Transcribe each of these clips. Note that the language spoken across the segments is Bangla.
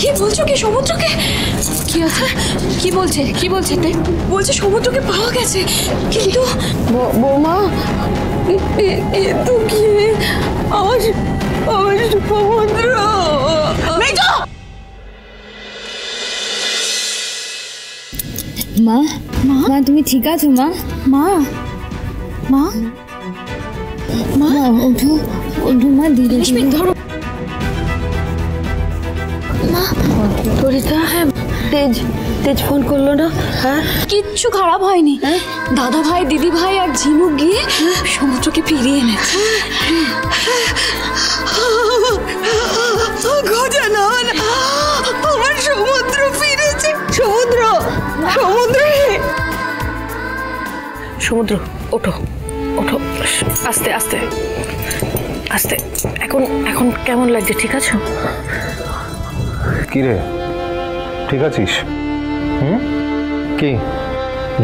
কি বলছো? কি সমুদ্রকে? কি আছে? কি বলছে? কি বলছে? বলছে সমুদ্রকে পাওয়া গেছে, কিন্তু বৌমা কিন্তু কি আমার সমুদ্র। মা মা মা তুমি ঠিক আছো মা? মা মা মা ওঠো ওঠো মা, ধীরে ধীরে ধরো মা। পরীক্ষা তেজ ফোন করলো না? হ্যাঁ, কিচ্ছু খারাপ হয়নি। দাদা ভাই, দিদি ভাই আর ঝিনুক গিয়ে সমুদ্রকে ফিরিয়ে এনেছে। আমার সমুদ্র ফিরেছে। সমুদ্র সমুদ্র ওঠো ওঠো, আস্তে আস্তে আস্তে। এখন কেমন লাগছে? ঠিক আছো? কি রে, ঠিক আছিস? কি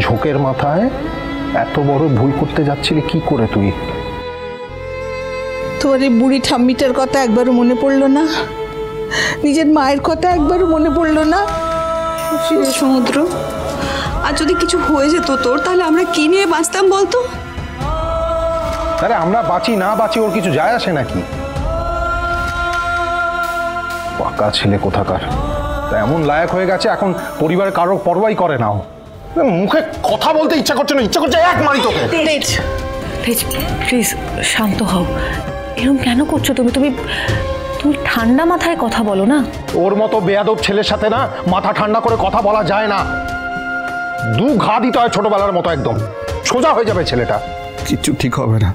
ঝোঁকের মাথায় এত বড় ভুল করতে যাচ্ছিলি কি করে তুই? তোমার এই বুড়ি ঠাম্মিটার কথা একবারও মনে পড়লো না? নিজের মায়ের কথা একবারও মনে পড়লো না? সমুদ্র, আর যদি কিছু হয়ে যেত তোর, তাহলে আমরা কি নিয়ে বাঁচতাম বলতো? আরে আমরা বাঁচি না বাঁচি ওর কিছু যায় আসে নাকি? পাকা ছেলে কোথাকার, তা এমন লায়ক হয়ে গেছে এখন পরিবারের কারো পরোয়াই করে না। মুখে কথা বলতে ইচ্ছা করছে না, ইচ্ছা করছে এক মারি তোকে। তেজ প্লিজ শান্ত হও। এরকম কেন করছো তুমি? তুমি ঠান্ডা মাথায় কথা বলো না। ওর মতো বেয়াদব ছেলের সাথে না মাথা ঠান্ডা করে কথা বলা যায় না। দু ঘা দিতে হয় ছোটবেলার মতো, একদম সোজা হয়ে যাবে ছেলেটা। কিচ্ছু ঠিক হবে না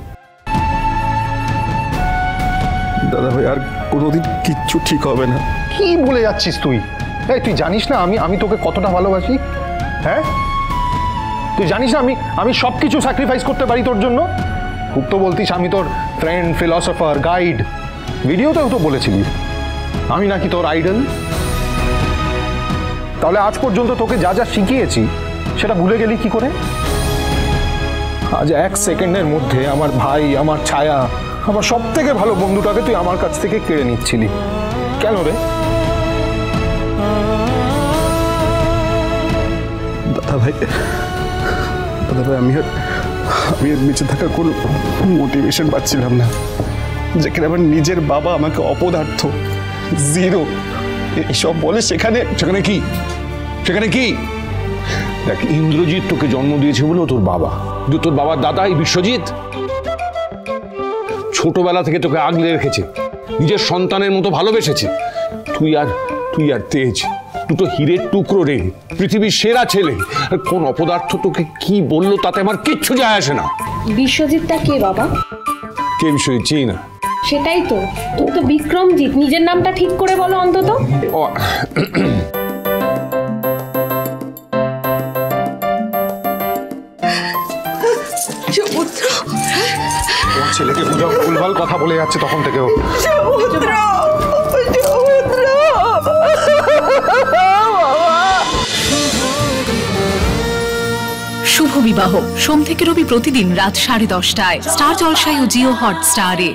দাদা ভাই, আর কোনোদিন কিচ্ছু ঠিক হবে না। কি বলে যাচ্ছিস তুই? এই তুই জানিস না আমি তোকে কতটা ভালোবাসি? হ্যাঁ, তুই জানিস না আমি সব কিছু স্যাক্রিফাইস করতে পারি তোর জন্য। খুব তো বলতিস আমি তোর ফ্রেন্ড, ফিলসফার, গাইড। ভিডিওতেও তো বলেছিলি আমি নাকি তোর আইডল। তাহলে আজ পর্যন্ত তোকে যা যা শিখিয়েছি সেটা ভুলে গেলি কি করে? আজ এক সেকেন্ডের মধ্যে আমার ভাই, আমার ছায়া, আমার সব থেকে ভালো বন্ধুটাকে তুই আমার কাছ থেকে কেড়ে নিচ্ছিলি কেন রে? দাদা ভাই আমি আর বেঁচে থাকার কোনো মোটিভেশন পাচ্ছিলাম না। যেখানে আমার নিজের বাবা আমাকে অপদার্থ, জিরো এসব বলে, সেখানে কি? দেখ, ইন্দ্রজিৎ তোকে জন্ম দিয়েছে বলে তোর বাবা, তোর বাবার দাদা এই বিশ্বজিৎ ছোটবেলা থেকে তোকে আগলে রেখেছে, নিজের সন্তানের মতো ভালোবেসেছে। তুই আর তেজ দুটো হীরের টুকরো রে, পৃথিবীর সেরা ছেলে। আর কোন অপদার্থ তোকে কি বললো তাতে আমার কিচ্ছু যায় আসে না। বিশ্বজিৎটা কে বাবা? কে বিশ্বজিৎ? চিনি না। সেটাই তো, তুমি তো বিক্রমজিৎ, নিজের নামটা ঠিক করে বলো অন্তত। সমুদ্র, তোমার ছেলেকে বুঝাও, ভুলভাল কথা বলে যাচ্ছে তখন থেকেও। সমুদ্র, শুভ বিবাহ সোম থেকে রবি প্রতিদিন রাত 10:30টায় স্টার জলসায় ও জিও হটস্টারে।